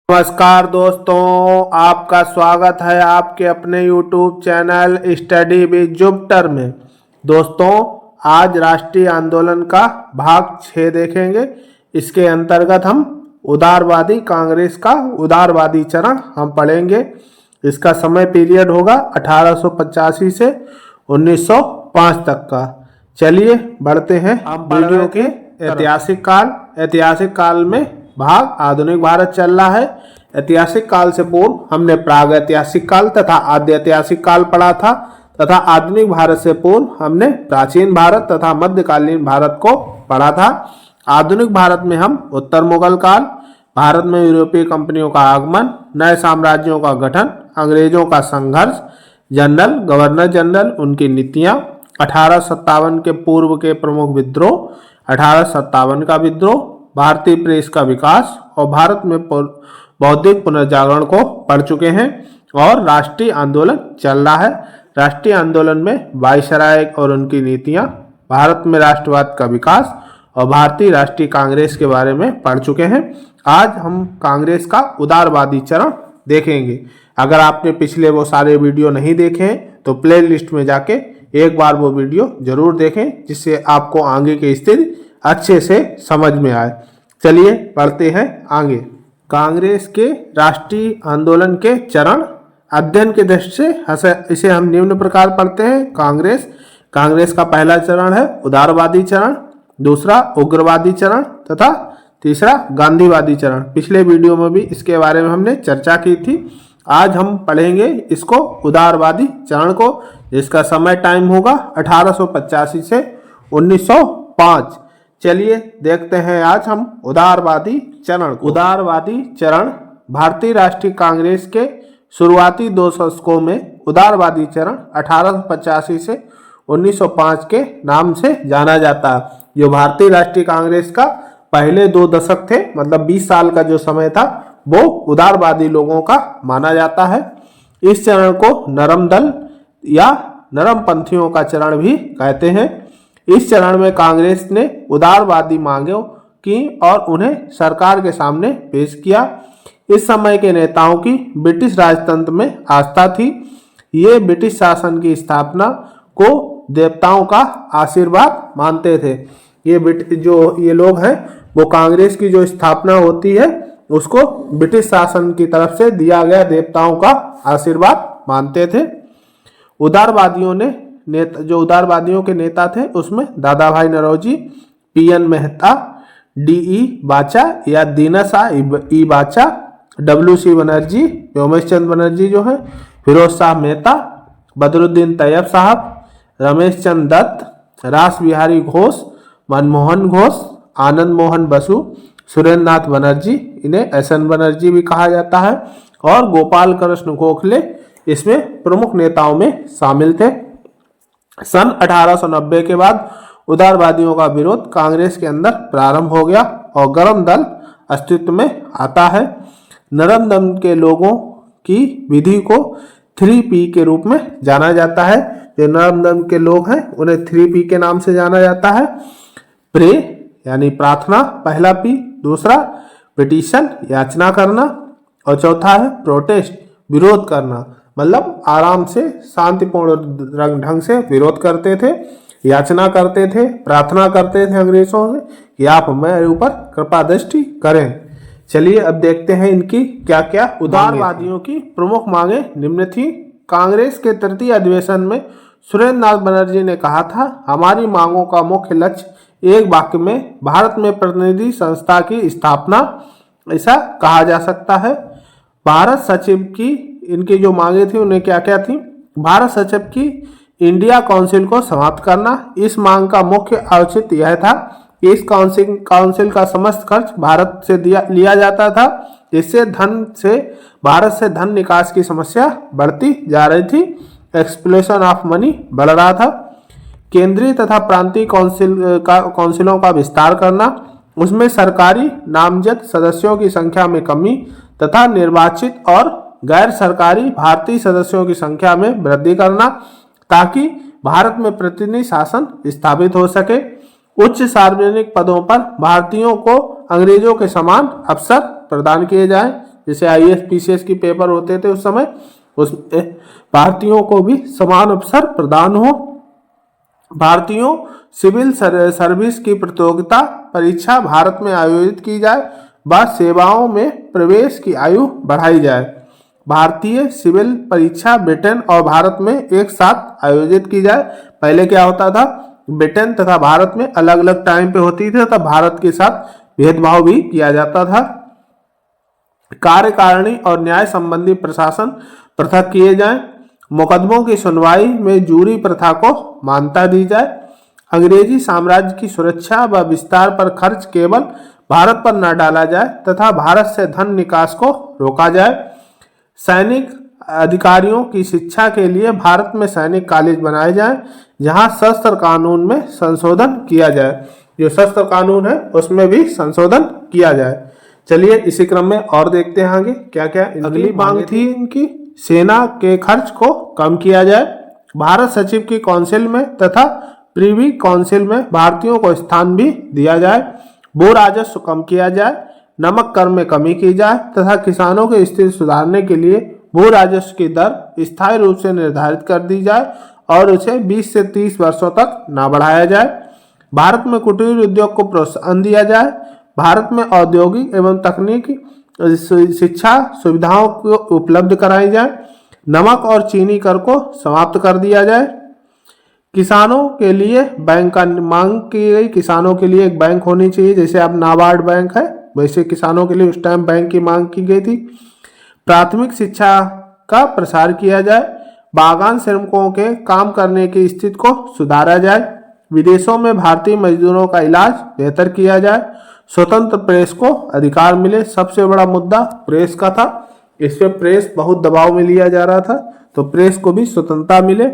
नमस्कार दोस्तों, आपका स्वागत है आपके अपने YouTube channel study with Jupiter में। दोस्तों, आज राष्ट्रीय आंदोलन का भाग 6 देखेंगे। इसके अंतर्गत हम उदारवादी कांग्रेस का उदारवादी चरण हम पढ़ेंगे। इसका समय पीरियड होगा 1885 से 1905 तक का। चलिए बढ़ते हैं हम वीडियो के ऐतिहासिक काल में भाग आधुनिक भारत चल रहा है। ऐतिहासिक काल से पूर्व हमने प्राग ऐतिहासिक काल तथा आद्य ऐतिहासिक काल पढ़ा था तथा आधुनिक भारत से पूर्व हमने प्राचीन भारत तथा मध्यकालीन भारत को पढ़ा था। आधुनिक भारत में हम उत्तर मुगल काल, भारत में यूरोपीय कंपनियों का आगमन, नए साम्राज्यों का गठन, अंग्रेजों का संघर्ष, जनरल गवर्नर जनरल उनकी नीतियां, 1857 के पूर्व के प्रमुख विद्रोह, 1857 का विद्रोह, भारतीय प्रेस का विकास और भारत में बौद्धिक पुनर्जागरण को पढ़ चुके हैं और राष्ट्रीय आंदोलन चल रहा है। राष्ट्रीय आंदोलन में वायसराय और उनकी नीतियां, भारत में राष्ट्रवाद का विकास और भारतीय राष्ट्रीय कांग्रेस के बारे में पढ़ चुके हैं। आज हम कांग्रेस का उदारवादी चरण देखेंगे। अगर आपने पिछले वो सारे वीडियो नहीं देखे हैं तो प्ले लिस्ट में जाके एक बार वो वीडियो जरूर देखें, जिससे आपको आगे की स्थिति अच्छे से समझ में आए। चलिए पढ़ते हैं आगे। कांग्रेस के राष्ट्रीय आंदोलन के चरण अध्ययन के दृष्टि से इसे हम निम्न प्रकार पढ़ते हैं। कांग्रेस का पहला चरण है उदारवादी चरण, दूसरा उग्रवादी चरण तथा तीसरा गांधीवादी चरण। पिछले वीडियो में भी इसके बारे में हमने चर्चा की थी। आज हम पढ़ेंगे इसको उदारवादी चरण को, जिसका समय टाइम होगा 1885 से 1905। चलिए देखते हैं आज हम उदारवादी चरण। उदारवादी चरण भारतीय राष्ट्रीय कांग्रेस के शुरुआती 2 दशकों में उदारवादी चरण 1885 से 1905 के नाम से जाना जाता है। जो भारतीय राष्ट्रीय कांग्रेस का पहले 2 दशक थे, मतलब 20 साल का जो समय था, वो उदारवादी लोगों का माना जाता है। इस चरण को नरम दल या नरम पंथियों का चरण भी कहते हैं। इस चरण में कांग्रेस ने उदारवादी मांगों की और उन्हें सरकार के सामने पेश किया। इस समय के नेताओं की ब्रिटिश राजतंत्र में आस्था थी। ये ब्रिटिश शासन की स्थापना को देवताओं का आशीर्वाद मानते थे। ये लोग हैं, वो कांग्रेस की जो स्थापना होती है उसको ब्रिटिश शासन की तरफ से दिया गया देवताओं का आशीर्वाद मानते थे। उदारवादियों के नेता थे, उसमें दादा भाई नौरोजी, पीएन मेहता, डी.ई. बाचा या दीनसा ई बाचा, डब्ल्यू.सी. बनर्जी, व्योमेश चंद्र बनर्जी जो है, फिरोज शाह मेहता, बदरुद्दीन तैयब साहब, रमेश चंद्र दत्त, रास बिहारी घोष, मनमोहन घोष, आनंद मोहन बसु, सुरेंद्र नाथ बनर्जी, इन्हें एस.एन. बनर्जी भी कहा जाता है, और गोपाल कृष्ण गोखले इसमें प्रमुख नेताओं में शामिल थे। सन 1890 के बाद उदारवादियों का विरोध कांग्रेस के अंदर प्रारंभ हो गया और गरम दल अस्तित्व में आता है। नरम दल के लोगों की विधि को 3P के रूप में जाना जाता है। जो नरम दल के लोग हैं उन्हें 3P के नाम से जाना जाता है। प्रे यानी प्रार्थना, पहला P, दूसरा पिटीशन याचना करना, और चौथा है प्रोटेस्ट विरोध करना। मतलब आराम से शांतिपूर्ण ढंग से विरोध करते थे, याचना करते थे, प्रार्थना करते थे अंग्रेजों से कि आप हमारे ऊपर कृपा दृष्टि करें। चलिए अब देखते हैं इनकी क्या क्या उदारवादियों की प्रमुख मांगे निम्न थी। कांग्रेस के तृतीय अधिवेशन में सुरेंद्र नाथ बनर्जी ने कहा था, हमारी मांगों का मुख्य लक्ष्य एक वाक्य में भारत में प्रतिनिधि संस्था की स्थापना, ऐसा कहा जा सकता है। भारत सचिव की इनकी जो मांगे थी उन्हें क्या क्या थी। भारत सचिव की इंडिया काउंसिल को समाप्त करना। इस मांग का मुख्य औचित्य यह था कि इस काउंसिल का समस्त खर्च भारत से लिया जाता था, जिससे भारत से धन निकास की समस्या बढ़ती जा रही थी। एक्सप्लोशन ऑफ मनी बढ़ रहा था। केंद्रीय तथा प्रांतीय काउंसिलों का विस्तार करना, उसमें सरकारी नामजद सदस्यों की संख्या में कमी तथा निर्वाचित और गैर सरकारी भारतीय सदस्यों की संख्या में वृद्धि करना, ताकि भारत में प्रतिनिधि शासन स्थापित हो सके। उच्च सार्वजनिक पदों पर भारतीयों को अंग्रेजों के समान अवसर प्रदान किए जाएं, जैसे आईएएस पीसीएस की पेपर होते थे उस समय, उसमें भारतीयों को भी समान अवसर प्रदान हो। भारतीयों सिविल सर्विस की प्रतियोगिता परीक्षा भारत में आयोजित की जाए व सेवाओं में प्रवेश की आयु बढ़ाई जाए। भारतीय सिविल परीक्षा ब्रिटेन और भारत में एक साथ आयोजित की जाए। पहले क्या होता था, ब्रिटेन तथा भारत में अलग अलग टाइम पे होती थी तथा भारत के साथ भेदभाव भी किया जाता था। कार्यकारिणी और न्याय संबंधी प्रशासन पृथक किए जाएं। मुकदमों की सुनवाई में जूरी प्रथा को मान्यता दी जाए। अंग्रेजी साम्राज्य की सुरक्षा व विस्तार पर खर्च केवल भारत पर न डाला जाए तथा भारत से धन निकास को रोका जाए। सैनिक अधिकारियों की शिक्षा के लिए भारत में सैनिक कॉलेज बनाए जाएं, जहां शस्त्र कानून में संशोधन किया जाए। जो शस्त्र कानून है उसमें भी संशोधन किया जाए। चलिए इसी क्रम में और देखते हैं आगे क्या क्या अगली मांग थी इनकी। सेना के खर्च को कम किया जाए। भारत सचिव की काउंसिल में तथा प्रीवी काउंसिल में भारतीयों को स्थान भी दिया जाए। भू राजस्व कम किया जाए। नमक कर में कमी की जाए तथा किसानों की स्थिति सुधारने के लिए भू राजस्व की दर स्थायी रूप से निर्धारित कर दी जाए और उसे 20 से 30 वर्षों तक न बढ़ाया जाए। भारत में कुटीर उद्योग को प्रोत्साहन दिया जाए। भारत में औद्योगिक एवं तकनीकी शिक्षा सुविधाओं को उपलब्ध कराई जाए। नमक और चीनी कर को समाप्त कर दिया जाए। किसानों के लिए बैंक का मांग की गई। किसानों के लिए एक बैंक होनी चाहिए, जैसे अब नाबार्ड बैंक है वैसे किसानों के लिए उस टाइम बैंक की मांग की गई थी। प्राथमिक शिक्षा का प्रसार किया जाए। बागान श्रमिकों के काम करने की स्थिति को सुधारा जाए। विदेशों में भारतीय मजदूरों का इलाज बेहतर किया जाए। स्वतंत्र प्रेस को अधिकार मिले। सबसे बड़ा मुद्दा प्रेस का था, इस पे प्रेस बहुत दबाव में लिया जा रहा था, तो प्रेस को भी स्वतंत्रता मिले।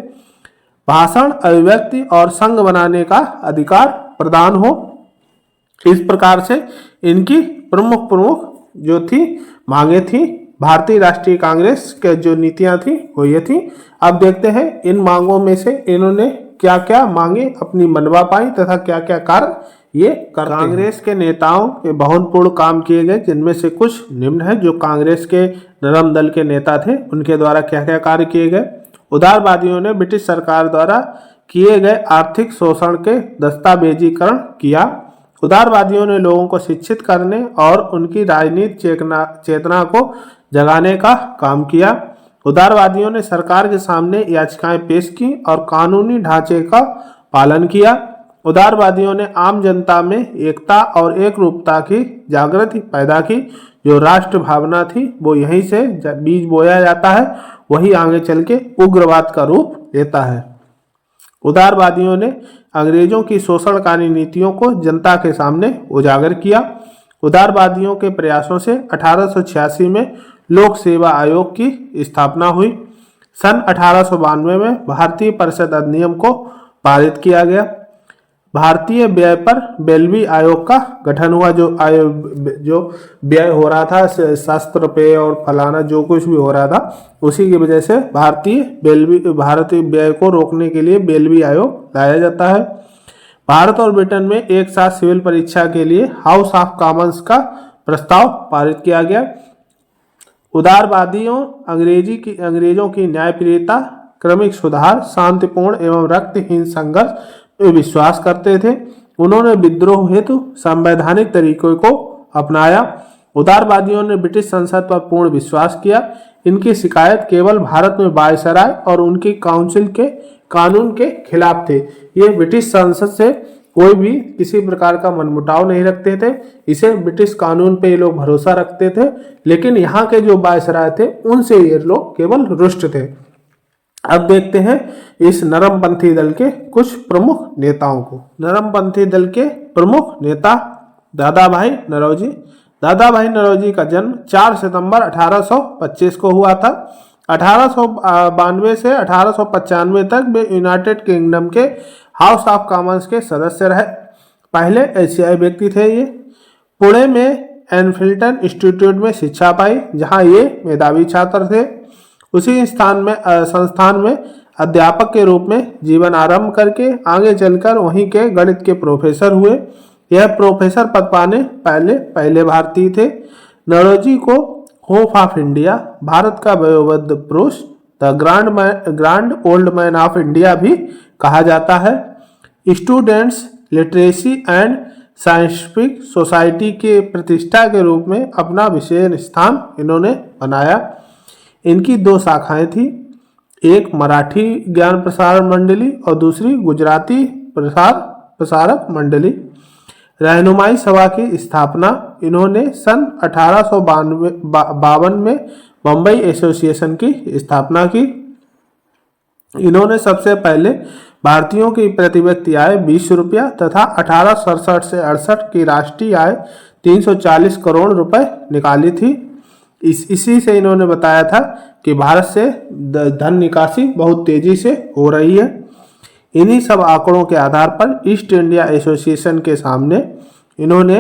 भाषण, अभिव्यक्ति और संघ बनाने का अधिकार प्रदान हो। इस प्रकार से इनकी प्रमुख जो थी मांगे थी। भारतीय राष्ट्रीय कांग्रेस के जो नीतियां थी वो ये थी। अब देखते हैं इन मांगों में से इन्होंने क्या क्या मांगे अपनी मनवा पाई तथा क्या क्या कार्य ये कांग्रेस के नेताओं के बहुत पूर्ण काम किए गए, जिनमें से कुछ निम्न है। जो कांग्रेस के नरम दल के नेता थे उनके द्वारा क्या क्या कार्य किए गए। उदारवादियों ने ब्रिटिश सरकार द्वारा किए गए आर्थिक शोषण के दस्तावेजीकरण किया। उदारवादियों ने लोगों को शिक्षित करने और उनकी राजनीतिक चेतना को जगाने का काम किया। उदारवादियों ने सरकार के सामने याचिकाएं पेश की और कानूनी ढांचे का पालन किया। उदारवादियों ने आम जनता में एकता और एकरूपता की जागृति पैदा की। जो राष्ट्र भावना थी वो यहीं से बीज बोया जाता है, वही आगे चल के उग्रवाद का रूप लेता है। उदारवादियों ने अंग्रेजों की शोषणकारी नीतियों को जनता के सामने उजागर किया। उदारवादियों के प्रयासों से 1886 में लोक सेवा आयोग की स्थापना हुई। सन 1892 में भारतीय परिषद अधिनियम को पारित किया गया। भारतीय व्यय पर बेल्वी आयोग का गठन हुआ। जो व्यय हो रहा था शस्त्र पे और फलाना जो कुछ भी हो रहा था, उसी की वजह से भारतीय व्यय को रोकने के लिए बेल्वी आयोग लाया जाता है। भारत और ब्रिटेन में एक साथ सिविल परीक्षा के लिए हाउस ऑफ कॉमन्स का प्रस्ताव पारित किया गया। उदारवादियों अंग्रेजों की न्यायप्रियता, क्रमिक सुधार, शांतिपूर्ण एवं रक्तहीन संघर्ष में विश्वास करते थे। उन्होंने विद्रोह हेतु संवैधानिक तरीकों को अपनाया। उदारवादियों ने ब्रिटिश संसद पर पूर्ण विश्वास किया। इनकी शिकायत केवल भारत में वायसराय और उनकी काउंसिल के कानून के खिलाफ थे। ये ब्रिटिश संसद से कोई भी किसी प्रकार का मनमुटाव नहीं रखते थे। इसे ब्रिटिश कानून पे ये लोग भरोसा रखते थे, लेकिन यहाँ के जो वायसराय थे उनसे ये लोग केवल रुष्ट थे। अब देखते हैं इस नरमपंथी दल के कुछ प्रमुख नेताओं को। नरमपंथी दल के प्रमुख नेता दादा भाई नौरोजी। दादा भाई नौरोजी का जन्म 4 सितंबर 1825 को हुआ था। 1892 से 1895 तक वे यूनाइटेड किंगडम के हाउस ऑफ कॉमन्स के सदस्य रहे। पहले एशियाई व्यक्ति थे ये। पुणे में एनफिल्टन इंस्टीट्यूट में शिक्षा पाई, जहां ये मेधावी छात्र थे। उसी संस्थान में अध्यापक के रूप में जीवन आरंभ करके आगे चलकर वहीं के गणित के प्रोफेसर हुए। यह प्रोफेसर पद पाने पहले भारतीय थे। नौरोजी को होप ऑफ इंडिया, भारत का वयोवृद्ध पुरुष, the grand old man of India भी कहा जाता है। Students literacy and scientific society के प्रतिष्ठा के रूप में अपना विशेष स्थान इन्होंने बनाया। इनकी दो शाखाएं थी, एक मराठी ज्ञान प्रसारण मंडली और दूसरी गुजराती प्रसारक मंडली। रहनुमाई सभा की स्थापना इन्होंने सन 1852 में बम्बई एसोसिएशन की स्थापना की। इन्होंने सबसे पहले भारतीयों की प्रति व्यक्ति आय 20 रुपया तथा 1867 से 68 की राष्ट्रीय आय 340 करोड़ रुपए निकाली थी। इसी से इन्होंने बताया था कि भारत से धन निकासी बहुत तेजी से हो रही है। इन्हीं सब आंकड़ों के आधार पर ईस्ट इंडिया एसोसिएशन के सामने इन्होंने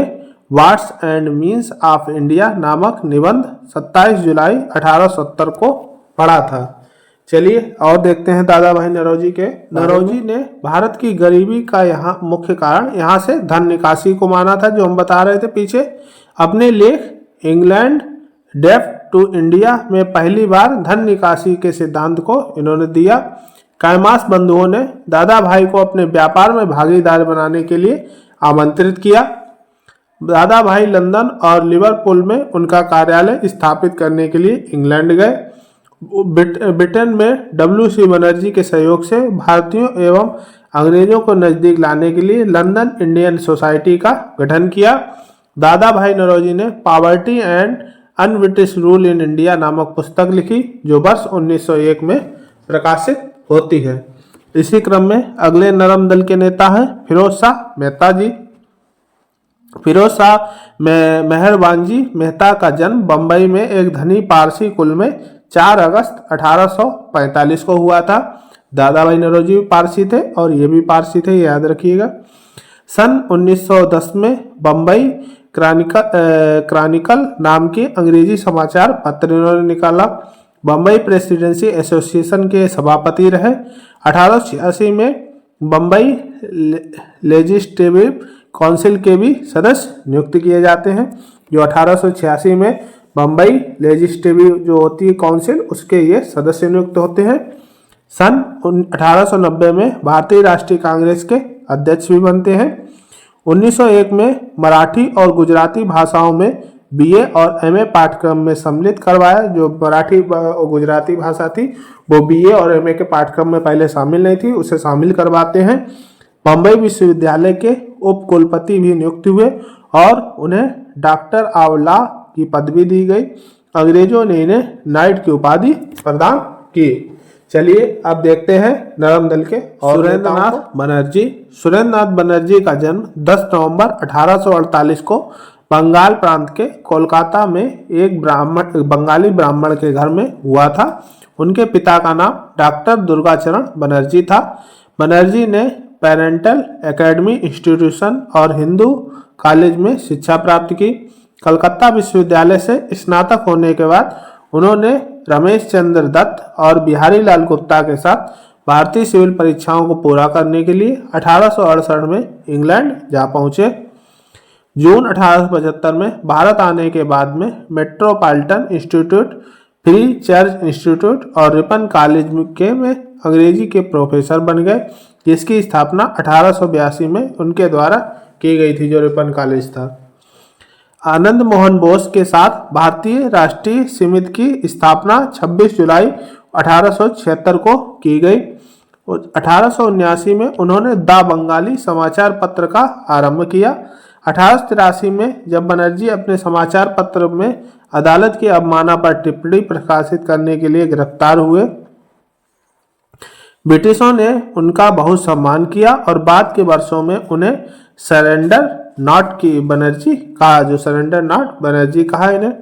wants and means of India नामक निबंध 27 जुलाई 1870 को पढ़ा था। चलिए और देखते हैं दादा भाई नौरोजी के। नौरोजी ने भारत की गरीबी का यहाँ मुख्य कारण यहाँ से धन निकासी को माना था, जो हम बता रहे थे पीछे। अपने लेख इंग्लैंड डेफ टू इंडिया में पहली बार धन निकासी के सिद्धांत को इन्होंने दिया। कैमास बंधुओं ने दादा भाई को अपने व्यापार में भागीदार बनाने के लिए आमंत्रित किया। दादा भाई लंदन और लिवरपूल में उनका कार्यालय स्थापित करने के लिए इंग्लैंड गए। ब्रिटेन में डब्ल्यू.सी. बनर्जी के सहयोग से भारतीयों एवं अंग्रेजों को नजदीक लाने के लिए लंदन इंडियन सोसाइटी का गठन किया। दादा भाई नौरोजी ने poverty and un-British rule in India नामक पुस्तक लिखी, जो वर्ष 1901 में प्रकाशित होती है। इसी क्रम में अगले नरम दल के नेता हैं फिरोज शाह मेहता जी। फिरोज शाह मेहरबानजी मेहता का जन्म बंबई में एक धनी पारसी कुल में 4 अगस्त 1845 को हुआ था। दादा भाई नौरोजी भी पारसी थे और ये भी पारसी थे, याद रखिएगा। सन 1910 में बंबई क्रॉनिकल नाम के अंग्रेजी समाचार पत्र इन्होंने निकाला। बंबई प्रेसिडेंसी एसोसिएशन के सभापति रहे। 1886 में बंबई लेजिस्लेटिव काउंसिल के भी सदस्य नियुक्त किए जाते हैं, जो 1886 में बंबई लेजिस्लेटिव जो होती है काउंसिल, उसके ये सदस्य नियुक्त होते हैं। सन 1890 में भारतीय राष्ट्रीय कांग्रेस के अध्यक्ष भी बनते हैं। 1901 में मराठी और गुजराती भाषाओं में बीए और एमए पाठ्यक्रम में सम्मिलित करवाया। जो मराठी और गुजराती भाषा थी वो बीए और एमए के पाठ्यक्रम में पहले शामिल नहीं थी, उसे शामिल करवाते हैं। बंबई विश्वविद्यालय के उप कुलपति भी नियुक्त हुए और उन्हें डॉक्टर ऑफ लॉ की पदवी दी गई। अंग्रेजों ने इन्हें नाइट की उपाधि प्रदान की। चलिए अब देखते हैं नरम दल के और सुरेंद्रनाथ बनर्जी। सुरेंद्रनाथ बनर्जी का जन्म 10 नवंबर 1848 को बंगाल प्रांत के कोलकाता में एक बंगाली ब्राह्मण के घर में हुआ था। उनके पिता का नाम डॉक्टर दुर्गाचरण बनर्जी था। बनर्जी ने पेरेंटल एकेडमी इंस्टीट्यूशन और हिंदू कॉलेज में शिक्षा प्राप्त की। कलकत्ता विश्वविद्यालय से स्नातक होने के बाद उन्होंने रमेश चंद्र दत्त और बिहारी लाल गुप्ता के साथ भारतीय सिविल परीक्षाओं को पूरा करने के लिए 1868 में इंग्लैंड जा पहुंचे। जून 1875 में भारत आने के बाद में metropolitan institute, free church institute और रिपन कॉलेज के में अंग्रेजी के प्रोफेसर बन गए, जिसकी स्थापना 1882 में उनके द्वारा की गई थी, जो रिपन कॉलेज था। आनंद मोहन बोस के साथ भारतीय राष्ट्रीय समिति की स्थापना 26 जुलाई 1876 को की गई। 1879 में उन्होंने द बंगाली समाचार पत्र का आरंभ किया। 1883 में जब बनर्जी अपने समाचार पत्र में अदालत की अवमानना पर टिप्पणी प्रकाशित करने के लिए गिरफ्तार हुए, ब्रिटिशों ने उनका बहुत सम्मान किया और बाद के वर्षों में उन्हें सरेंडर नॉट की बनर्जी कहा, जो सरेंडर नॉट बनर्जी कहा इन्हें।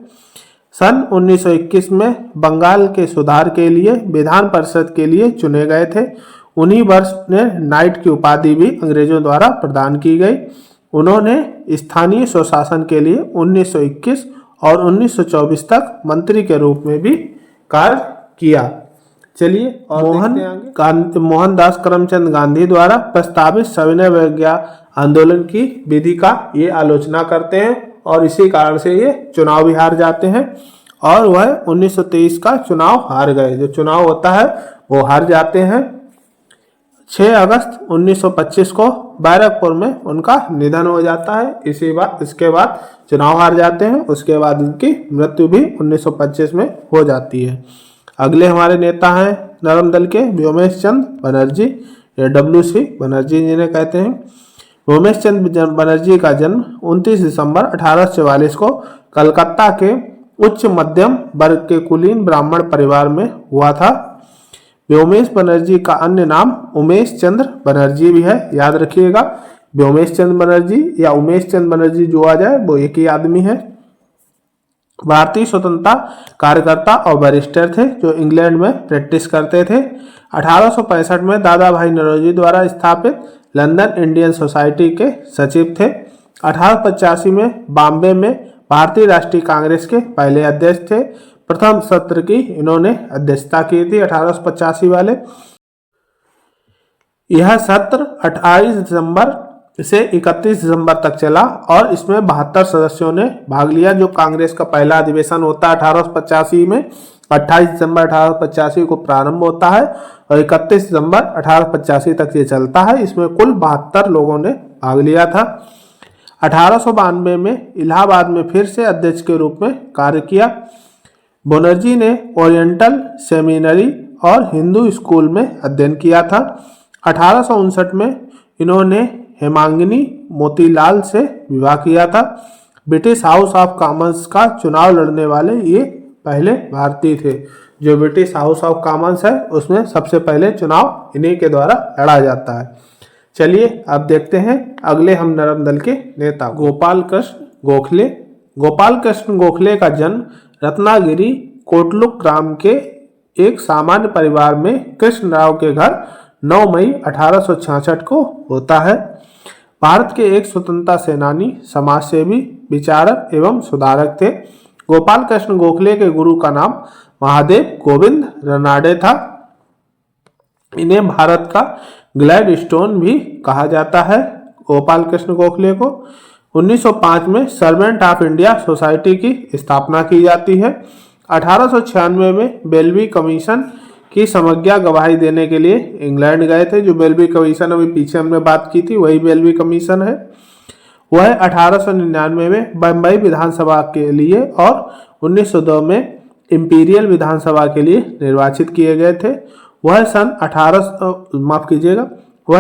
सन 1921 में बंगाल के सुधार के लिए विधान परिषद के लिए चुने गए थे। उन्हीं वर्ष ने नाइट की उपाधि भी अंग्रेजों द्वारा प्रदान की गई। उन्होंने स्थानीय स्वशासन के लिए 1921 और 1924 तक मंत्री के रूप में भी कार्य किया। चलिए और मोहनदास करमचंद गांधी द्वारा प्रस्तावित सविनय अवज्ञा आंदोलन की विधि का ये आलोचना करते हैं और इसी कारण से ये चुनाव भी हार जाते हैं और वह 1923 का चुनाव हार गए। जो चुनाव होता है वो हार जाते हैं। 6 अगस्त 1925 को बैरकपुर में उनका निधन हो जाता है। इसके बाद चुनाव हार जाते हैं। उसके बाद उनकी मृत्यु भी 1925 में हो जाती है। अगले हमारे नेता हैं नरम दल के व्योमेश चंद्र बनर्जी, या WC बनर्जी जिन्हें कहते हैं। व्योमेश चंद्र बनर्जी का जन्म 29 दिसंबर 1844 को कलकत्ता के उच्च मध्यम वर्ग के कुलीन ब्राह्मण परिवार में हुआ था। व्योमेश बनर्जी का अन्य नाम उमेश चंद्र बनर्जी भी है, याद रखिएगा। व्योमेश चंद्र बनर्जी या उमेश चंद्र बनर्जी जो आ जाए वो एक ही आदमी है। भारतीय स्वतंत्रता कार्यकर्ता और बैरिस्टर थे जो इंग्लैंड में प्रैक्टिस करते थे। 1865 में दादा भाई नौरोजी द्वारा स्थापित लंदन इंडियन सोसाइटी के सचिव थे। 1885 में बॉम्बे में भारतीय राष्ट्रीय कांग्रेस के पहले अध्यक्ष थे। प्रथम सत्र की इन्होंने अध्यक्षता की थी 1885 वाले। यह सत्र 28 दिसंबर से 31 दिसंबर तक चला और इसमें 72 सदस्यों ने भाग लिया। जो कांग्रेस का पहला अधिवेशन होता है 1885 में, 28 दिसंबर 1885 को प्रारंभ होता है और 31 दिसंबर 1885 तक ये चलता है। इसमें कुल 72 लोगों ने भाग लिया था। 1892 में इलाहाबाद में फिर से अध्यक्ष के रूप में कार्य किया। बनर्जी ने ओरिएंटल सेमिनरी और हिंदू स्कूल में अध्ययन किया था। 1859 में इन्होंने हेमांगिनी मोतीलाल से विवाह किया था। ब्रिटिश हाउस ऑफ कॉमन्स का चुनाव लड़ने वाले ये पहले भारतीय थे। जो ब्रिटिश हाउस ऑफ कॉमन्स है उसमें सबसे पहले चुनाव इन्हीं के द्वारा लड़ा जाता है। चलिए अब देखते हैं अगले हम नरम दल के नेता गोपाल कृष्ण गोखले। गोपाल कृष्ण गोखले का जन्म रत्नागिरी कोटलुक ग्राम के एक सामान्य परिवार में कृष्णराव के घर 9 मई 1866 को होता है। भारत के एक स्वतंत्रता सेनानी, समाजसेवी, विचारक एवं सुधारक थे। गोपाल कृष्ण गोखले के गुरु का नाम महादेव गोविंद रनाडे था। इन्हें भारत का ग्लैडस्टोन भी कहा जाता है। गोपाल कृष्ण गोखले को 1905 में सर्वेंट ऑफ इंडिया सोसाइटी की स्थापना की जाती है। 1896 में बेल्वी कमीशन की समज्ञा गवाही देने के लिए इंग्लैंड गए थे। जो बेल्वी कमीशन अभी पीछे हमने बात की थी वही बेल्वी कमीशन है। वह 1899 में बम्बई विधानसभा के लिए और 1902 में इंपीरियल विधानसभा के लिए निर्वाचित किए गए थे। वह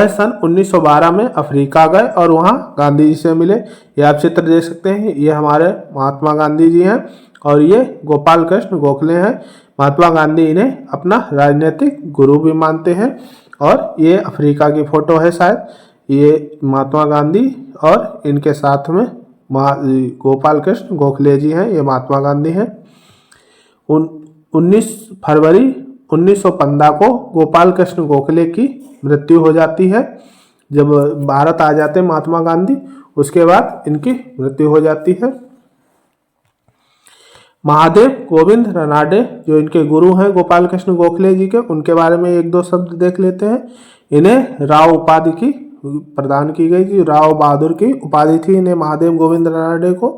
सन 1912 में अफ्रीका गए और वहां गांधी जी से मिले। ये आप चित्र देख सकते हैं, ये हमारे महात्मा गांधी जी हैं और ये गोपाल कृष्ण गोखले हैं। महात्मा गांधी इन्हें अपना राजनीतिक गुरु भी मानते हैं। और ये अफ्रीका की फोटो है शायद, ये महात्मा गांधी और इनके साथ में गोपाल कृष्ण गोखले जी हैं, ये महात्मा गांधी हैं। 19 फरवरी 1915 को गोपाल कृष्ण गोखले की मृत्यु हो जाती है। जब भारत आ जाते हैं महात्मा गांधी उसके बाद इनकी मृत्यु हो जाती है। महादेव गोविंद रनाडे जो इनके गुरु हैं गोपाल कृष्ण गोखले जी के, उनके बारे में एक दो शब्द देख लेते हैं। इन्हें राव उपाधि की प्रदान की गई थी, राव बहादुर की उपाधि थी इन्हें महादेव गोविंद रनाडे को।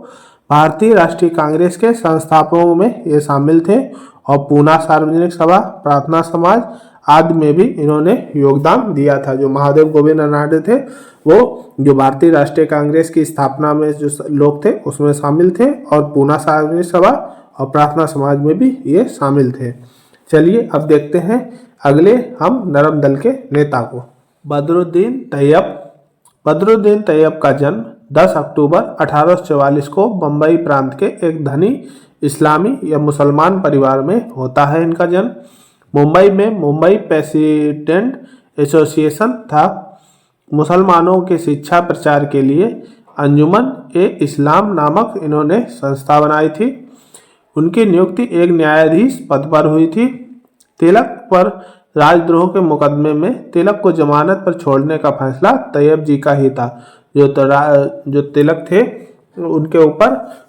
भारतीय राष्ट्रीय कांग्रेस के संस्थापकों में ये शामिल थे और पूना सार्वजनिक सभा, प्रार्थना समाज आदि में भी इन्होंने योगदान दिया था। जो महादेव गोविंद रनाडे थे वो जो भारतीय राष्ट्रीय कांग्रेस की स्थापना में जो लोग थे उसमें शामिल थे और पूना सार्वजनिक सभा और प्रार्थना समाज में भी ये शामिल थे। चलिए अब देखते हैं अगले हम नरम दल के नेता को, बदरुद्दीन तैयब। बदरुद्दीन तैयब का जन्म 10 अक्टूबर 1844 को बम्बई प्रांत के एक धनी इस्लामी या मुसलमान परिवार में होता है। इनका जन्म मुंबई में मुंबई प्रेसिडेंट एसोसिएशन था। मुसलमानों के शिक्षा प्रचार के लिए अंजुमन ए इस्लाम नामक इन्होंने संस्था बनाई थी। उनकी नियुक्ति एक न्यायाधीश पद पर हुई थी। तिलक पर राजद्रोह के मुकदमे में तिलक को जमानत पर छोड़ने का फैसला तैयब जी का ही था। जो तिलक थे उनके ऊपर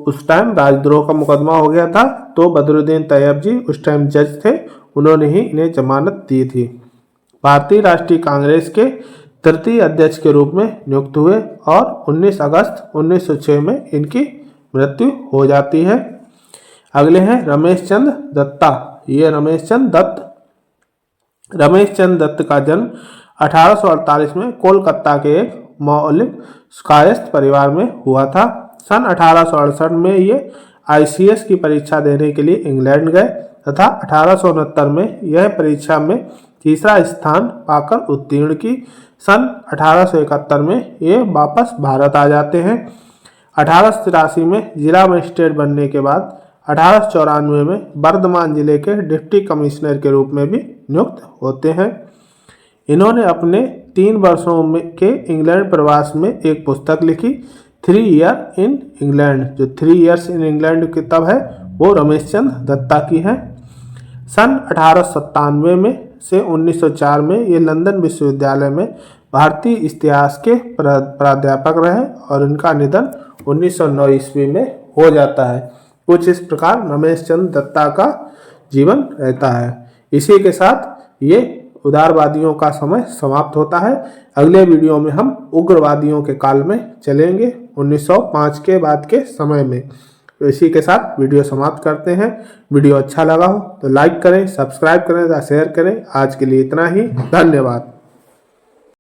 उस टाइम राजद्रोह का मुकदमा हो गया था, तो बदरुद्दीन तैयब जी उस टाइम जज थे, उन्होंने ही इन्हें जमानत दी थी। भारतीय राष्ट्रीय कांग्रेस के तृतीय अध्यक्ष के रूप में नियुक्त हुए और 19 अगस्त 1906 में इनकी मृत्यु हो जाती है। अगले हैं रमेश चंद्र दत्ता। ये रमेश चंद्र दत्त का जन्म 1848 में कोलकाता के एक मौलिक कायस्थ परिवार में हुआ था। सन 1868 में ये ICS की परीक्षा देने के लिए इंग्लैंड गए तथा 1869 में यह परीक्षा में तीसरा स्थान पाकर उत्तीर्ण की। सन 1871 में ये वापस भारत आ जाते हैं। 1883 में जिला मजिस्ट्रेट बनने के बाद 1894 में बर्धमान जिले के डिप्टी कमिश्नर के रूप में भी नियुक्त होते हैं। इन्होंने अपने 3 वर्षों के इंग्लैंड प्रवास में एक पुस्तक लिखी, 3 ईयर इन इंग्लैंड। जो 3 ईयर्स इन इंग्लैंड किताब है वो रमेश चंद्र दत्ता की है। सन 1897 में से 1904 में ये लंदन विश्वविद्यालय में भारतीय इतिहास के प्राध्यापक रहे और इनका निधन 1909 ईस्वी में हो जाता है। कुछ इस प्रकार रमेश चंद्र दत्ता का जीवन रहता है। इसी के साथ ये उदारवादियों का समय समाप्त होता है। अगले वीडियो में हम उग्रवादियों के काल में चलेंगे 1905 के बाद के समय में। तो इसी के साथ वीडियो समाप्त करते हैं। वीडियो अच्छा लगा हो तो लाइक करें, सब्सक्राइब करें या शेयर करें। आज के लिए इतना ही, धन्यवाद।